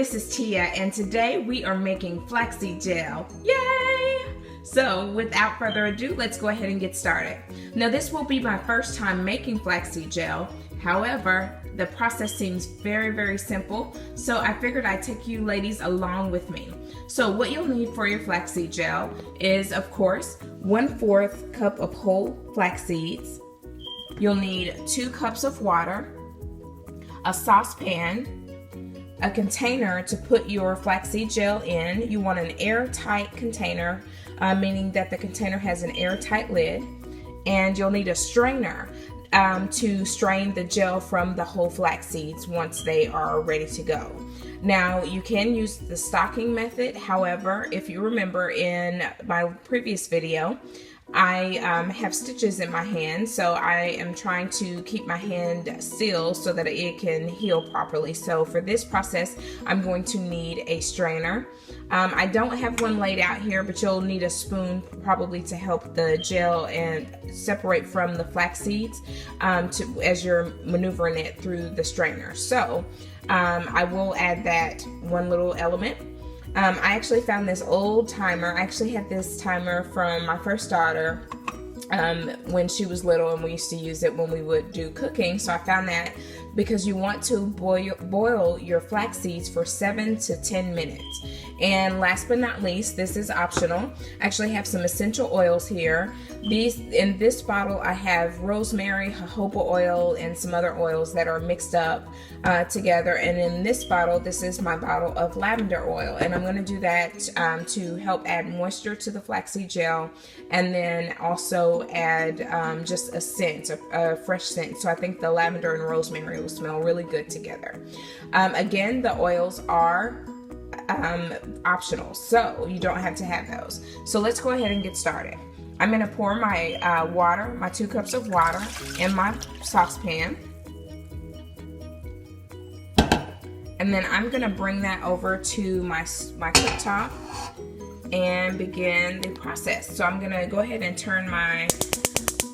this is Tia, and today we are making flaxseed gel. Yay! So without further ado, let's go ahead and get started. Now this will be my first time making flaxseed gel. However, the process seems very simple, so I figured I'd take you ladies along with me. So what you'll need for your flaxseed gel is, of course, 1/4 cup of whole flax seeds. You'll need 2 cups of water, a saucepan, a container to put your flaxseed gel in. You want an airtight container, meaning that the container has an airtight lid, and you'll need a strainer to strain the gel from the whole flax seeds once they are ready to go. Now you can use the stocking method. However, if you remember in my previous video, I have stitches in my hand, so I am trying to keep my hand still so that it can heal properly. So for this process, I'm going to need a strainer. I don't have one laid out here, but you'll need a spoon probably to help the gel and separate from the flax seeds as you're maneuvering it through the strainer. So I will add that one little element. I actually found this old timer. I actually had this timer from my first daughter when she was little, and we used to use it when we would do cooking. So I found that because you want to boil your flax seeds for 7 to 10 minutes. And last but not least, this is optional. I actually have some essential oils here. In this bottle, I have rosemary, jojoba oil, and some other oils that are mixed up together. And in this bottle, this is my bottle of lavender oil. And I'm going to do that to help add moisture to the flaxseed gel, and then also add just a scent, a fresh scent. So I think the lavender and rosemary will smell really good together. Again, the oils are optional, so you don't have to have those. So let's go ahead and get started. I'm going to pour my water, my 2 cups of water, in my saucepan, and then I'm going to bring that over to my cooktop and begin the process. So I'm going to go ahead and turn my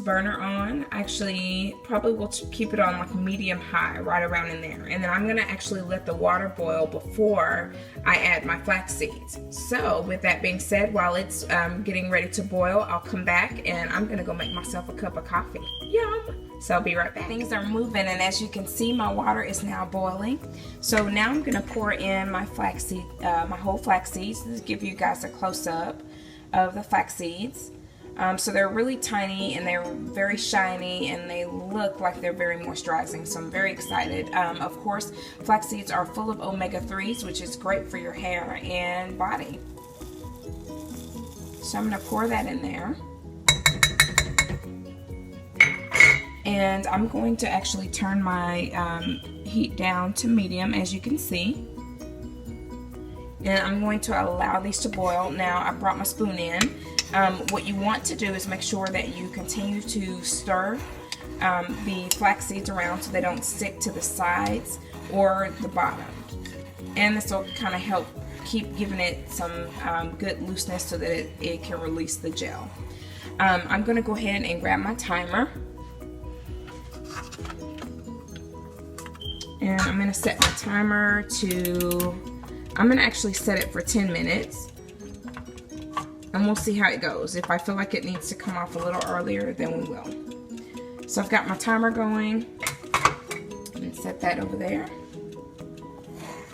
burner on. Actually, probably will keep it on like medium high, right around in there. And then I'm gonna actually let the water boil before I add my flax seeds. So with that being said, while it's getting ready to boil, I'll come back and I'm gonna go make myself a cup of coffee. Yum! So I'll be right back. Things are moving, and as you can see, my water is now boiling. So now I'm gonna pour in my flaxseed, my whole flax seeds. This will give you guys a close-up of the flax seeds. So they're really tiny, and they're very shiny, and they look like they're very moisturizing, so I'm very excited. Of course, flax seeds are full of omega-3s, which is great for your hair and body. So I'm going to pour that in there. And I'm going to actually turn my heat down to medium, as you can see. And I'm going to allow these to boil. Now, I brought my spoon in. What you want to do is make sure that you continue to stir the flax seeds around so they don't stick to the sides or the bottom. And this will kind of help keep giving it some good looseness so that it can release the gel. I'm going to go ahead and grab my timer. And I'm going to set my timer to, I'm going to actually set it for 10 minutes. And we'll see how it goes. If I feel like it needs to come off a little earlier, then we will. So I've got my timer going. And set that over there.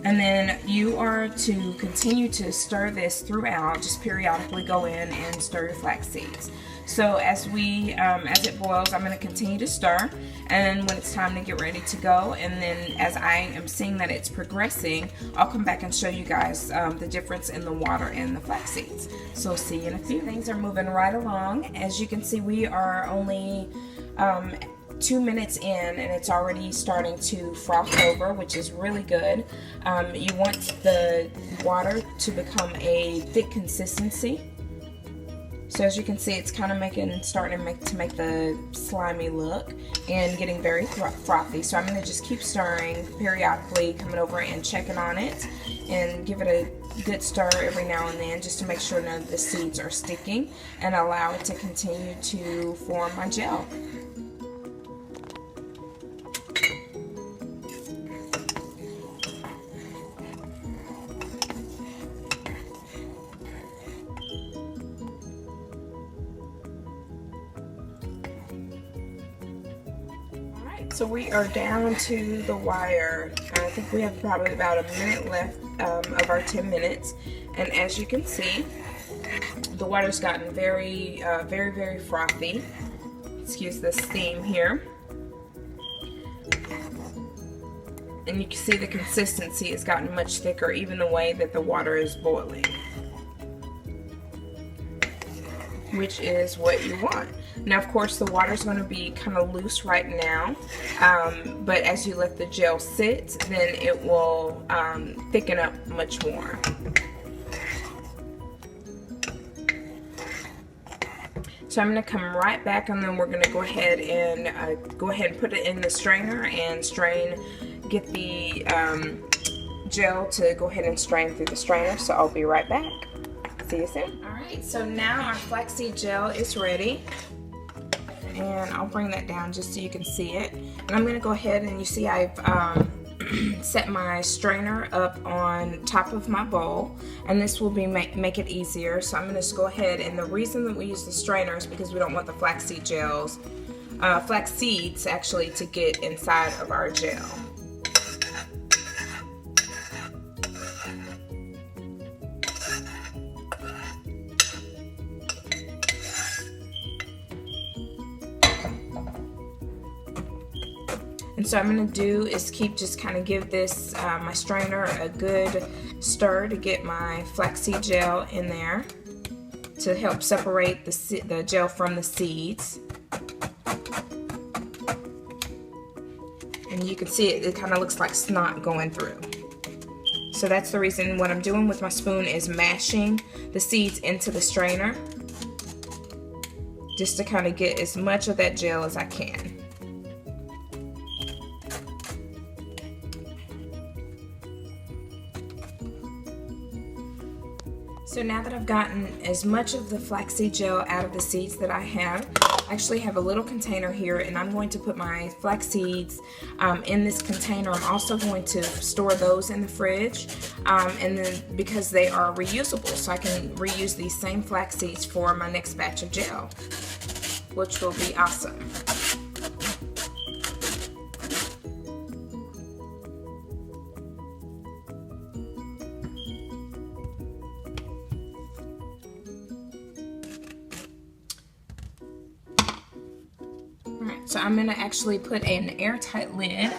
And then you are to continue to stir this throughout. Just periodically go in and stir your flax seeds. So as it boils, I'm going to continue to stir, and when it's time to get ready to go, and then as I am seeing that it's progressing, I'll come back and show you guys the difference in the water and the flax seeds. So see you in a few. Things are moving right along. As you can see, we are only 2 minutes in, and it's already starting to froth over, which is really good. You want the water to become a thick consistency. So as you can see, it's kind of starting to make the slimy look and getting very frothy. So I'm going to just keep stirring periodically, coming over and checking on it, and give it a good stir every now and then just to make sure none of the seeds are sticking, and allow it to continue to form my gel. So we are down to the wire. I think we have probably about a minute left of our 10 minutes. And as you can see, the water's gotten very, very frothy. Excuse the steam here. And you can see the consistency has gotten much thicker, even the way that the water is boiling, which is what you want. Now, of course, the water is going to be kind of loose right now, but as you let the gel sit, then it will thicken up much more. So I'm going to come right back, and then we're going to go ahead and put it in the strainer and strain. Get the gel to go ahead and strain through the strainer. So I'll be right back. See you soon. All right. So now our flaxseed gel is ready, and I'll bring that down just so you can see it. And I'm going to go ahead, and you see I've set my strainer up on top of my bowl, and this will be make it easier. So I'm going to just go ahead, and the reason that we use the strainer is because we don't want the flaxseed flax seeds actually to get inside of our gel. And so what I'm going to do is just kind of give this, my strainer, a good stir to get my flaxseed gel in there to help separate the gel from the seeds. And you can see it kind of looks like snot going through. So that's the reason. What I'm doing with my spoon is mashing the seeds into the strainer just to kind of get as much of that gel as I can. So now that I've gotten as much of the flaxseed gel out of the seeds that I have, I actually have a little container here, and I'm going to put my flax seeds in this container. I'm also going to store those in the fridge, and then because they are reusable, so I can reuse these same flax seeds for my next batch of gel, which will be awesome. So I'm going to actually put an airtight lid,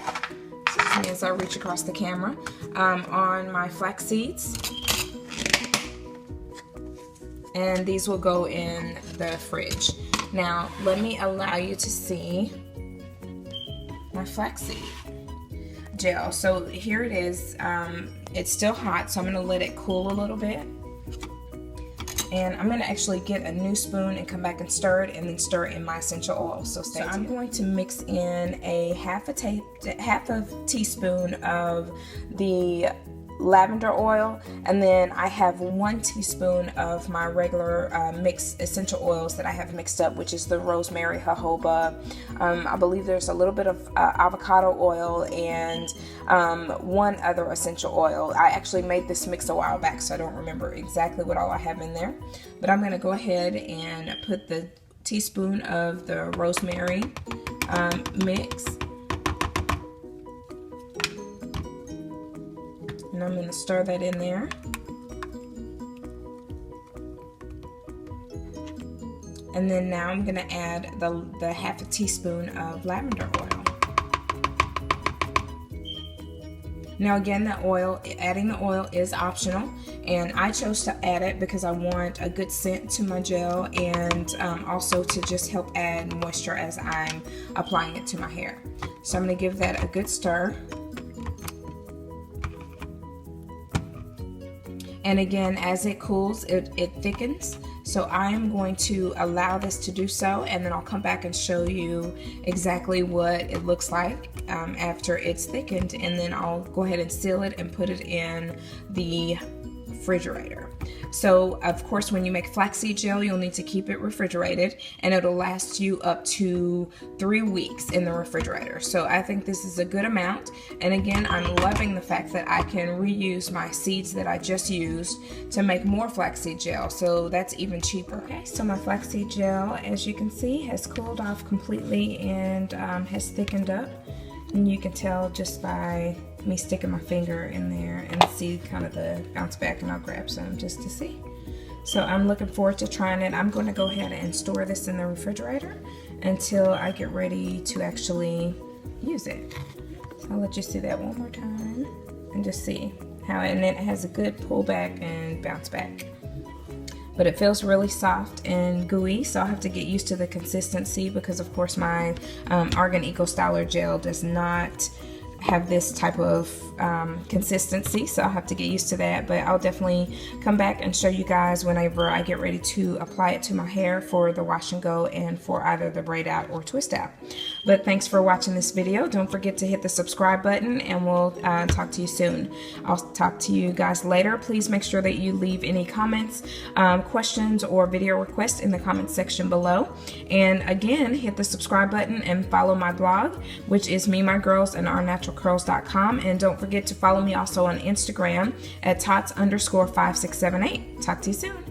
as I reach across the camera, on my flax seeds. And these will go in the fridge. Now, let me allow you to see my flaxseed gel. So here it is. It's still hot, so I'm going to let it cool a little bit. And I'm going to actually get a new spoon and come back and stir it, and then stir in my essential oil. So I'm going to mix in a half a teaspoon of the lavender oil, and then I have 1 teaspoon of my regular mixed essential oils that I have mixed up, which is the rosemary, jojoba. I believe there's a little bit of avocado oil and 1 other essential oil. I actually made this mix a while back, so I don't remember exactly what all I have in there. But I'm going to go ahead and put the teaspoon of the rosemary mix. And I'm going to stir that in there. And then now I'm going to add the half a teaspoon of lavender oil. Now again, adding the oil is optional, and I chose to add it because I want a good scent to my gel, and also to just help add moisture as I'm applying it to my hair. So I'm going to give that a good stir. And again, as it cools, it thickens. So I am going to allow this to do so, and then I'll come back and show you exactly what it looks like after it's thickened, and then I'll go ahead and seal it and put it in the refrigerator. So of course, when you make flaxseed gel, you'll need to keep it refrigerated, and it'll last you up to 3 weeks in the refrigerator. So I think this is a good amount. And again, I'm loving the fact that I can reuse my seeds that I just used to make more flaxseed gel. So that's even cheaper. Okay, so my flaxseed gel, as you can see, has cooled off completely and has thickened up. And you can tell just by me sticking my finger in there and see kind of the bounce back, and I'll grab some just to see. So I'm looking forward to trying it. I'm going to go ahead and store this in the refrigerator until I get ready to actually use it. So I'll let you see that one more time and just see how, and it has a good pullback and bounce back. But it feels really soft and gooey, so I'll have to get used to the consistency because of course my Argan Eco Styler gel does not have this type of consistency, so I'll have to get used to that. But I'll definitely come back and show you guys whenever I get ready to apply it to my hair for the wash and go and for either the braid out or twist out. But thanks for watching this video. Don't forget to hit the subscribe button, and we'll talk to you soon. I'll talk to you guys later. Please make sure that you leave any comments, questions, or video requests in the comments section below. And again, hit the subscribe button and follow my blog, which is Me, My Girls, and OurNaturalCurls.com. And don't forget to follow me also on Instagram at tots_5678. Talk to you soon.